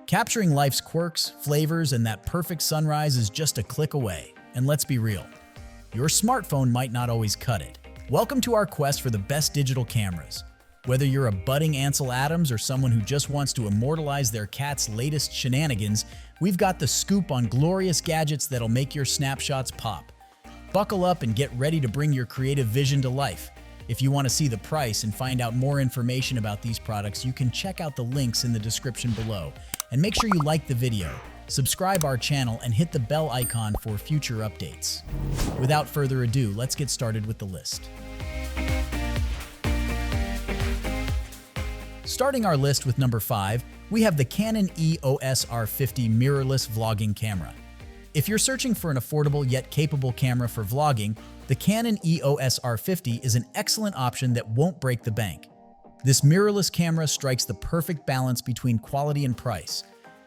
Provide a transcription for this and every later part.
Capturing life's quirks, flavors, and that perfect sunrise is just a click away. And let's be real, your smartphone might not always cut it. Welcome to our quest for the best digital cameras. Whether you're a budding Ansel Adams or someone who just wants to immortalize their cat's latest shenanigans, we've got the scoop on glorious gadgets that'll make your snapshots pop. Buckle up and get ready to bring your creative vision to life. If you want to see the price and find out more information about these products, you can check out the links in the description below. And make sure you like the video, subscribe our channel, and hit the bell icon for future updates. Without further ado, let's get started with the list. Starting our list with number 5, we have the Canon EOS R50 mirrorless vlogging camera. If you're searching for an affordable yet capable camera for vlogging, the Canon EOS R50 is an excellent option that won't break the bank. This mirrorless camera strikes the perfect balance between quality and price,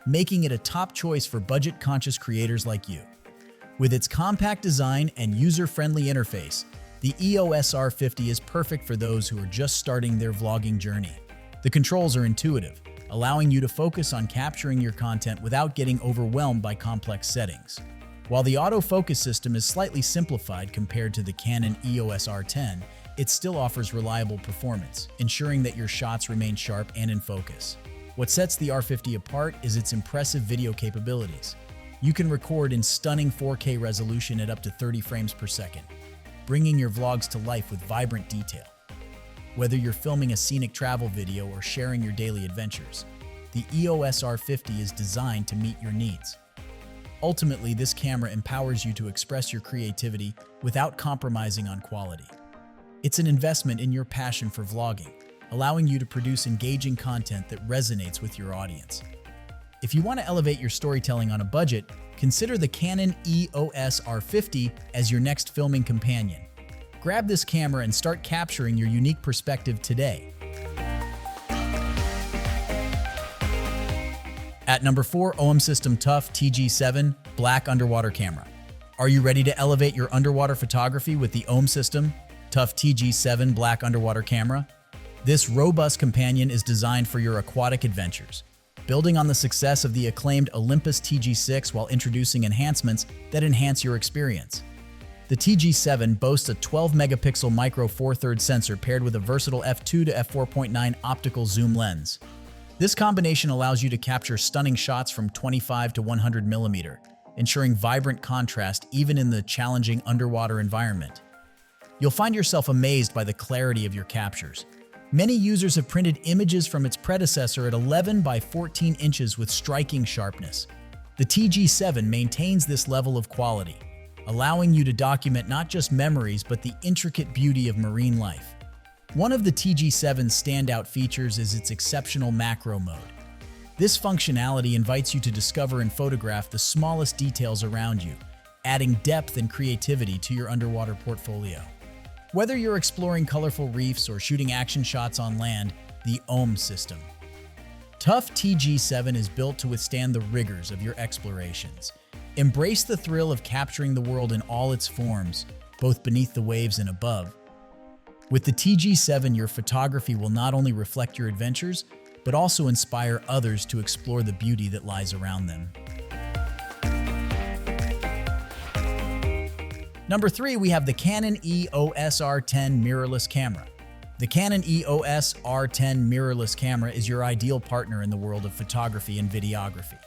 making it a top choice for budget-conscious creators like you. With its compact design and user-friendly interface, the EOS R50 is perfect for those who are just starting their vlogging journey. The controls are intuitive, allowing you to focus on capturing your content without getting overwhelmed by complex settings. While the autofocus system is slightly simplified compared to the Canon EOS R10, it still offers reliable performance, ensuring that your shots remain sharp and in focus. What sets the R50 apart is its impressive video capabilities. You can record in stunning 4K resolution at up to 30 frames per second, bringing your vlogs to life with vibrant detail. Whether you're filming a scenic travel video or sharing your daily adventures, the EOS R50 is designed to meet your needs. Ultimately, this camera empowers you to express your creativity without compromising on quality. It's an investment in your passion for vlogging, allowing you to produce engaging content that resonates with your audience. If you want to elevate your storytelling on a budget, consider the Canon EOS R50 as your next filming companion. Grab this camera and start capturing your unique perspective today. At number 4, OM System TUF TG7 Black Underwater Camera. Are you ready to elevate your underwater photography with the OM System TUF TG7 Black Underwater Camera? This robust companion is designed for your aquatic adventures, building on the success of the acclaimed Olympus TG6 while introducing enhancements that enhance your experience. The TG7 boasts a 12-megapixel micro Four Thirds sensor paired with a versatile f2 to f4.9 optical zoom lens. This combination allows you to capture stunning shots from 25 to 100 mm, ensuring vibrant contrast even in the challenging underwater environment. You'll find yourself amazed by the clarity of your captures. Many users have printed images from its predecessor at 11 by 14 inches with striking sharpness. The TG7 maintains this level of quality, allowing you to document not just memories but the intricate beauty of marine life. One of the TG7's standout features is its exceptional macro mode. This functionality invites you to discover and photograph the smallest details around you, adding depth and creativity to your underwater portfolio. Whether you're exploring colorful reefs or shooting action shots on land, the OM System TUF TG7 is built to withstand the rigors of your explorations. Embrace the thrill of capturing the world in all its forms, both beneath the waves and above. With the TG7, your photography will not only reflect your adventures, but also inspire others to explore the beauty that lies around them. Number 3, we have the Canon EOS R10 mirrorless camera. The Canon EOS R10 mirrorless camera is your ideal partner in the world of photography and videography.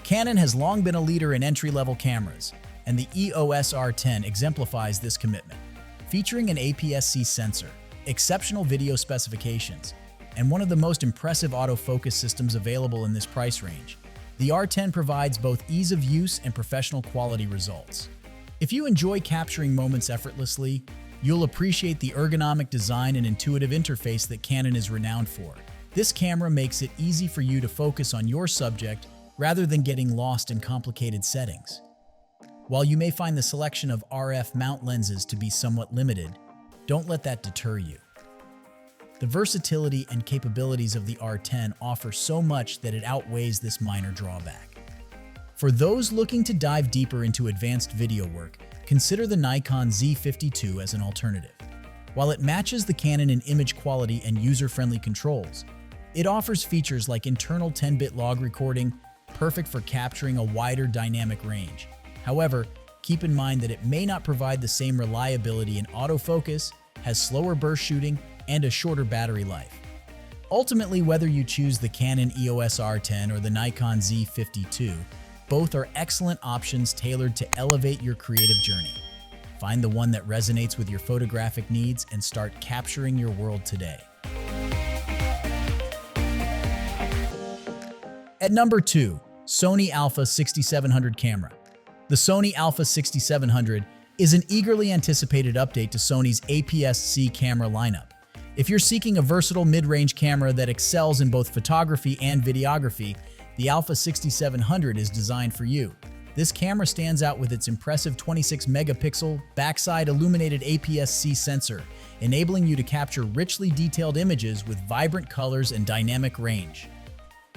Canon has long been a leader in entry-level cameras, and the EOS R10 exemplifies this commitment. Featuring an APS-C sensor, exceptional video specifications, and one of the most impressive autofocus systems available in this price range, the R10 provides both ease of use and professional quality results. If you enjoy capturing moments effortlessly, you'll appreciate the ergonomic design and intuitive interface that Canon is renowned for. This camera makes it easy for you to focus on your subject rather than getting lost in complicated settings. While you may find the selection of RF mount lenses to be somewhat limited, don't let that deter you. The versatility and capabilities of the R10 offer so much that it outweighs this minor drawback. For those looking to dive deeper into advanced video work, consider the Nikon Z52 as an alternative. While it matches the Canon in image quality and user-friendly controls, it offers features like internal 10-bit log recording, perfect for capturing a wider dynamic range. However, keep in mind that it may not provide the same reliability in autofocus, has slower burst shooting, and a shorter battery life. Ultimately, whether you choose the Canon EOS R10 or the Nikon Z52, both are excellent options tailored to elevate your creative journey. Find the one that resonates with your photographic needs and start capturing your world today. At number 2, Sony Alpha 6700 camera. The Sony Alpha 6700 is an eagerly anticipated update to Sony's APS-C camera lineup. If you're seeking a versatile mid-range camera that excels in both photography and videography, the Alpha 6700 is designed for you. This camera stands out with its impressive 26-megapixel backside illuminated APS-C sensor, enabling you to capture richly detailed images with vibrant colors and dynamic range.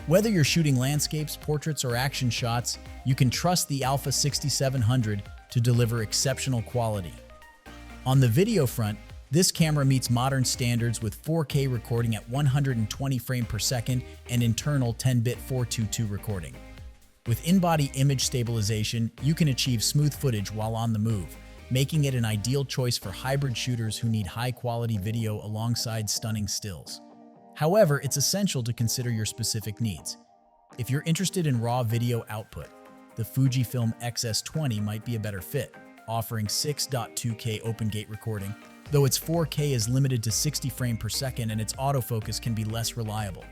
Whether you're shooting landscapes, portraits, or action shots, you can trust the Alpha 6700 to deliver exceptional quality. On the video front, this camera meets modern standards with 4K recording at 120 frames per second and internal 10-bit 422 recording. With in-body image stabilization, you can achieve smooth footage while on the move, making it an ideal choice for hybrid shooters who need high-quality video alongside stunning stills. However, it's essential to consider your specific needs. If you're interested in raw video output, the Fujifilm X-S20 might be a better fit, offering 6.2K open-gate recording, though its 4K is limited to 60 frames per second and its autofocus can be less reliable.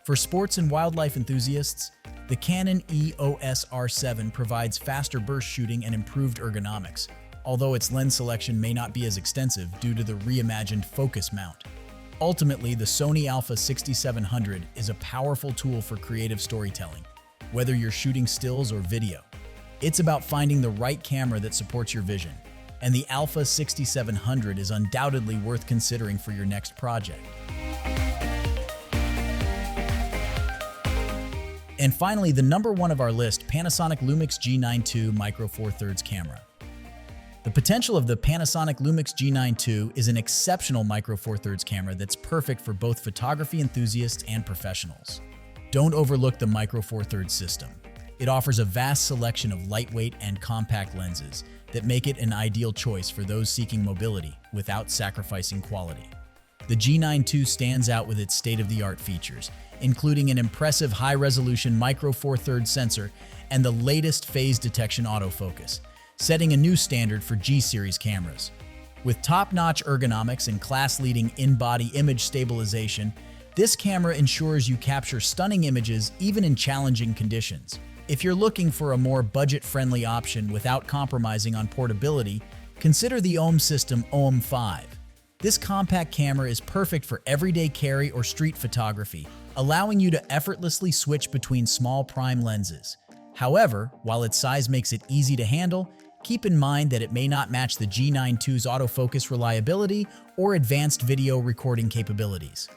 For sports and wildlife enthusiasts, the Canon EOS R7 provides faster burst shooting and improved ergonomics, although its lens selection may not be as extensive due to the reimagined focus mount. Ultimately, the Sony Alpha 6700 is a powerful tool for creative storytelling, whether you're shooting stills or video. It's about finding the right camera that supports your vision, and the Alpha 6700 is undoubtedly worth considering for your next project. And finally, the number 1 of our list, Panasonic Lumix G9 II Micro Four Thirds camera. The potential of the Panasonic Lumix G9 II is an exceptional Micro Four Thirds camera that's perfect for both photography enthusiasts and professionals. Don't overlook the Micro Four Thirds system. It offers a vast selection of lightweight and compact lenses that make it an ideal choice for those seeking mobility without sacrificing quality. The G9 II stands out with its state-of-the-art features, including an impressive high-resolution Micro Four Thirds sensor and the latest phase detection autofocus, setting a new standard for G-series cameras. With top-notch ergonomics and class-leading in-body image stabilization, this camera ensures you capture stunning images even in challenging conditions. If you're looking for a more budget-friendly option without compromising on portability, consider the OM System OM5. This compact camera is perfect for everyday carry or street photography, allowing you to effortlessly switch between small prime lenses. However, while its size makes it easy to handle, keep in mind that it may not match the G9 II's autofocus reliability or advanced video recording capabilities.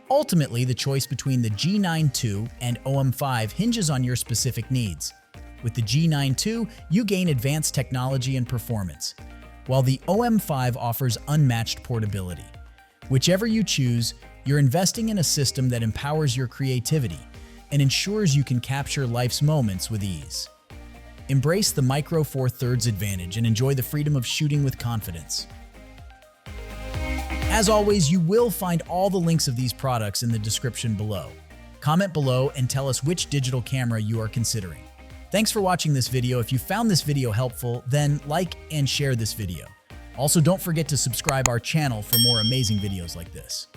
Ultimately, the choice between the G9 II and OM5 hinges on your specific needs. With the G9 II, you gain advanced technology and performance, while the OM5 offers unmatched portability. Whichever you choose, you're investing in a system that empowers your creativity and ensures you can capture life's moments with ease. Embrace the Micro Four Thirds advantage and enjoy the freedom of shooting with confidence. As always, you will find all the links of these products in the description below. Comment below and tell us which digital camera you are considering. Thanks for watching this video. If you found this video helpful, then like and share this video. Also, don't forget to subscribe our channel for more amazing videos like this.